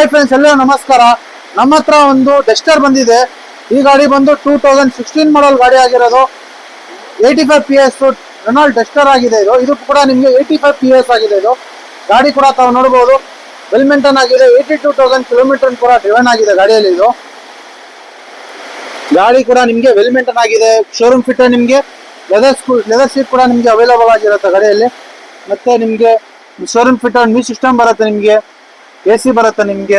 Hi friends, ಎಲ್ಲರೂ ನಮಸ್ಕಾರ. ನಮ್ಮ ಹತ್ರ ಒಂದು ಡಸ್ಟರ್ ಬಂದಿದೆ. ಈ ಗಾಡಿ ಬಂದು 2016 ಮಾಡಲ್ ಗಾಡಿ ಆಗಿರೋದು. 85 PS ರೆನಾಲ್ಟ್ ಡಸ್ಟರ್ ಆಗಿದೆ. ಇದು ಕೂಡ ನಿಮಗೆ 85 PS ಆಗಿದೆ. ಇದು ಗಾಡಿ ಕೂಡ ತಾವು ನೋಡಬಹುದು, ವೆಲ್ ಮೇಂಟೈನ್ ಆಗಿದೆ. 82,000 ಕಿಲೋಮೀಟರ್ ಕೂಡ ಡ್ರಿವನ್ ಆಗಿದೆ ಗಾಡಿಯಲ್ಲಿ. ಇದು ಗಾಡಿ ಕೂಡ ನಿಮಗೆ ವೆಲ್ ಮೇಂಟೈನ್ ಆಗಿದೆ. ಶೋರೂಮ್ ಫಿಟ್ ನಿಮಗೆ ಲೆದರ್ ಸೀಟ್ ಕೂಡ ನಿಮಗೆ ಅವೈಲೇಬಲ್ ಆಗಿರುತ್ತೆ ಗಾಡಿಯಲ್ಲಿ. ಮತ್ತೆ ನಿಮಗೆ ಶೋರೂಮ್ ಫಿಟ್ ಮ್ಯೂಸಿಕ್ ಸಿಸ್ಟಮ್ ಬರುತ್ತೆ, ನಿಮಗೆ AC ಬರುತ್ತೆ. ನಿಮಗೆ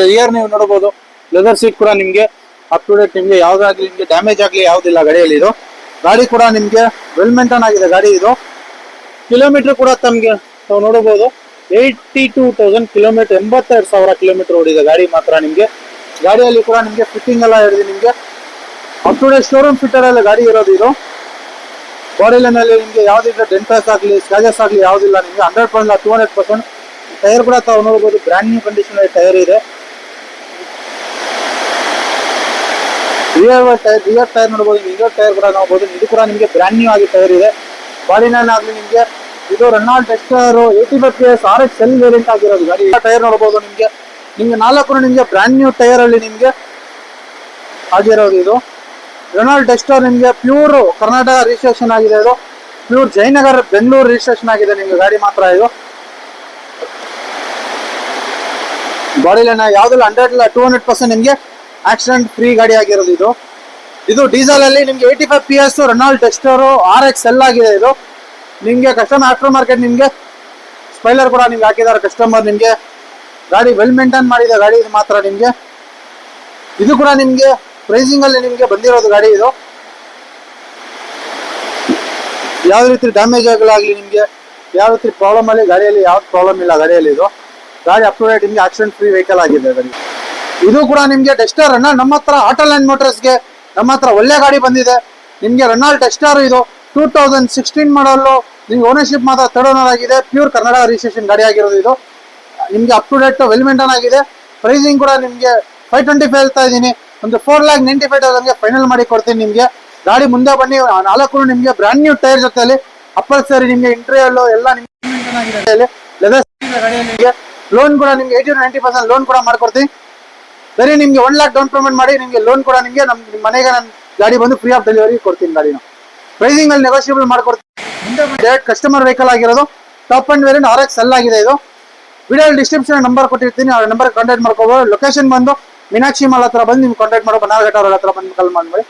ರಿಯರ್ ನೀವು ನೋಡಬಹುದು, ಲೆದರ್ ಸೀಟ್ ಕೂಡ ನಿಮಗೆ ಅಪ್ ಟು ಡೇಟ್. ನಿಮಗೆ ಯಾವ್ದಾಗ್ಲಿ ನಿಮಗೆ ಡ್ಯಾಮೇಜ್ ಆಗ್ಲಿ ಯಾವ್ದಿಲ್ಲ ಗಾಡಿಯಲ್ಲಿ. ಇದು ಗಾಡಿ ಕೂಡ ನಿಮಗೆ ವೆಲ್ ಮೇಂಟೈನ್ ಆಗಿದೆ ಗಾಡಿ. ಇದು ಕಿಲೋಮೀಟರ್ ಕೂಡ ತಮಗೆ ತಾವು ನೋಡಬಹುದು 82,000 ಕಿಲೋಮೀಟರ್, 82,000 ಕಿಲೋಮೀಟರ್ ಓಡಿದೆ ಗಾಡಿ ಮಾತ್ರ. ನಿಮಗೆ ಗಾಡಿಯಲ್ಲಿ ಕೂಡ ನಿಮಗೆ ಫಿಟ್ಟಿಂಗ್ ಎಲ್ಲ ಹಿಡಿದು ನಿಮಗೆ up to date showroom fitter ಎಲ್ಲ ಗಾಡಿ ಇರೋದು. ಇದು ಬಾಡಿ ಲೈನ್ ಅಲ್ಲಿ ನಿಮಗೆ ಯಾವ್ದಿಲ್ಲ ಡೆಂಟಸ್ ಆಗಲಿ ಸ್ಕ್ರಾಚಸ್ ಆಗಲಿ ಯಾವ್ದಿಲ್ಲ. ನಿಮಗೆ 100% 200% ಟೈರ್ ಕೂಡ ತಾವು ನೋಡಬಹುದು, ಬ್ರ್ಯಾಂಡ್ ನ್ಯೂ ಕಂಡೀಷನ್ ಟೈರ್ ಇದೆ. ರಿಯರ್ ಟೈರ್ ನೋಡಬಹುದು, ಇಂಜರ್ ಟೈರ್ ಕೂಡ ನೋಡಬಹುದು. ಇದು ಕೂಡ ನಿಮಗೆ ಬ್ರ್ಯಾಂಡ್ ನ್ಯೂ ಆಗಿ ಟೈರ್ ಇದೆ. ಬಾಡಿ ಲೈನ್ ಆಗಲಿ ನಿಮಗೆ ಇದು Renault Duster 85 PS RX L variant ಆಗಿರೋದು ಗಾಡಿ. ಟೈರ್ ನೋಡಬಹುದು, ನಿಮಗೆ 4 ನಿಮಗೆ ಬ್ರ್ಯಾಂಡ್ ನ್ಯೂ ಟೈರ್ ಅಲ್ಲಿ ನಿಮಗೆ ಆಗಿರೋದು. ಇದು ರೆನಾಲ್ಟ್ ಡಸ್ಟರ್ ನಿಮಗೆ ಪ್ಯೂರ್ ಕರ್ನಾಟಕ ರಿಜಿಸ್ಟ್ರೇಷನ್ ಆಗಿದೆ. ಇದು ಪ್ಯೂರ್ ಜಯನಗರ ಬೆಂಗಳೂರು ರಿಜಿಸ್ಟ್ರೇಷನ್ ಆಗಿದೆ ನಿಮಗೆ ಗಾಡಿ ಮಾತ್ರ. ಇದು ಬಾಡಿ ಲೈನ್ ಯಾವ್ದಲ್ಲ 200% ನಿಮಗೆ ಆಕ್ಸಿಡೆಂಟ್ ಫ್ರೀ ಗಾಡಿ ಆಗಿರೋದು. ಇದು ಡೀಸೆಲ್ ಅಲ್ಲಿ ನಿಮಗೆ 85 PS Renault Duster RX L ಆಗಿದೆ. ಇದು ನಿಮಗೆ ಕಸ್ಟಮರ್ ಆಫ್ಟರ್ ಮಾರ್ಕೆಟ್ ನಿಮಗೆ ಸ್ಪೈಲರ್ ಕೂಡ ನಿಮ್ಗೆ ಹಾಕಿದ್ದಾರೆ ಕಸ್ಟಮರ್. ನಿಮಗೆ ಗಾಡಿ ವೆಲ್ ಮೇಂಟೈನ್ ಮಾಡಿದೆ ಗಾಡಿ ಇದು ಮಾತ್ರ. ನಿಮಗೆ ಇದು ಕೂಡ ನಿಮಗೆ ಪ್ರೈಸಿಂಗ್ ಅಲ್ಲಿ ನಿಮಗೆ ಬಂದಿರೋದು ಗಾಡಿ. ಇದು ಯಾವ ರೀತಿ ಡ್ಯಾಮೇಜ್ ಆಗಲಾಗ್ಲಿ ನಿಮಗೆ ಯಾವ ರೀತಿ ಪ್ರಾಬ್ಲಮ್ ಅಲ್ಲಿ ಗಾಡಿಯಲ್ಲಿ ಯಾವ ಪ್ರಾಬ್ಲಮ್ ಇಲ್ಲ ಗಾಡಿಯಲ್ಲಿ. ಇದು ಗಾಡಿ ಅಪ್ ಟು ಡೇಟ್ ನಿಮಗೆ ಆಕ್ಸಿಡೆಂಟ್ ಫ್ರೀ ವೆಹಿಕಲ್ ಆಗಿದೆ ಗಾಡಿ. ಇದು ಕೂಡ ನಿಮಗೆ ಡಸ್ಟರ್ ಅನ್ನ ನಮ್ಮ ಹತ್ರ ಆಟೋ ಲೈನ್ ಮೋಟರ್ಸ್ಗೆ ನಮ್ಮ ಹತ್ರ ಒಳ್ಳೆ ಗಾಡಿ ಬಂದಿದೆ. ನಿಮಗೆ ರೆನಾಲ್ಟ್ ಡಸ್ಟರ್ ಇದು 2016 ಮಾಡಲು ನಿಮ್ಗೆ ಓನರ್ಶಿಪ್ ಮಾತ್ರ ಥರ್ಡ್ ಓನರ್ ಆಗಿದೆ. ಪ್ಯೂರ್ ಕರ್ನಾಟಕ ರಿಜಿಸ್ಟ್ರೇಷನ್ ಗಾಡಿ ಆಗಿರೋದು. ಇದು ನಿಮಗೆ up to date well maintain ಆಗಿದೆ. ಪ್ರೈಸಿಂಗ್ ಕೂಡ ನಿಮಗೆ 525 ಹೇಳ್ತಾ ಇದ್ದೀನಿ. ಒಂದು 4,95,000 ಫೈನಲ್ ಮಾಡಿ ಕೊಡ್ತೀನಿ ನಿಮಗೆ. ಗಾಡಿ ಮುಂದೆ ಬನ್ನಿ, 4 ನಿಮಗೆ ಬ್ರ್ಯಾಂಡ್ ನ್ಯೂ ಟೈರ್ ಜೊತೆಲಿ ಅಪ್ಪಲ್ ಸರಿ ನಿಮಗೆ ಇಂಟೀರಿಯರ್ ಎಲ್ಲ ನಿಮಗೆ ಮೇಂಟೈನ್ ಆಗಿದೆ. ಲೆದರ್ ಗಾಡಿಯಲ್ಲಿ ನಿಮಗೆ ಲೋನ್ ಕೂಡ ನಿಮಗೆ 80-90% ಲೋನ್ ಕೂಡ ಮಾಡ್ಕೊಡ್ತೀನಿ. ಬರೀ ನಿಮಗೆ 1 lakh ಡೌನ್ ಪೇಮೆಂಟ್ ಮಾಡಿ ನಿಮಗೆ ಲೋನ್ ಕೂಡ ನಿಮಗೆ ನಮ್ಮ ಮನೆಗೆ ನಾನು ಗಾಡಿ ಬಂದು ಫ್ರೀ ಆಫ್ ಡೆಲಿವರಿ ಕೊಡ್ತೀನಿ ಗಾಡಿನ. ಪ್ರೈಸಿಂಗ್ ಅಲ್ಲಿ ನೆಗೋಷಿಯಬಲ್ ಮಾಡ್ಕೊಡ್ತೀನಿ. ಡೈರೆಕ್ಟ್ ಕಸ್ಟಮರ್ ವೆಹಿಕಲ್ ಆಗಿರೋದು. Top end variant RX L ಆಗಿದೆ. ಇದು ವಿಡಿಯೋ ಡಿಸ್ಕ್ರಿಪ್ಷನ್ ನಂಬರ್ ಕೊಟ್ಟಿರ್ತೀನಿ, ಆ ನಂಬರ್ ಕಾಂಟ್ಯಾಕ್ಟ್ ಮಾಡ್ಕೋಬಹುದು. ಲೊಕೇಶನ್ ಬಂದು ಮೀನಾಕ್ಷಿ ಮಾಲ್ ಹತ್ರ ಬಂದು ನಿಮ್ಗೆ ಕಾಂಟ್ಯಾಕ್ಟ್ ಮಾಡೋ ಬನಾರ್ಘಟ್ಟ ಅವ್ರ ಹತ್ರ ಬಂದು ಕಾಲ್ ಮಾಡಿ.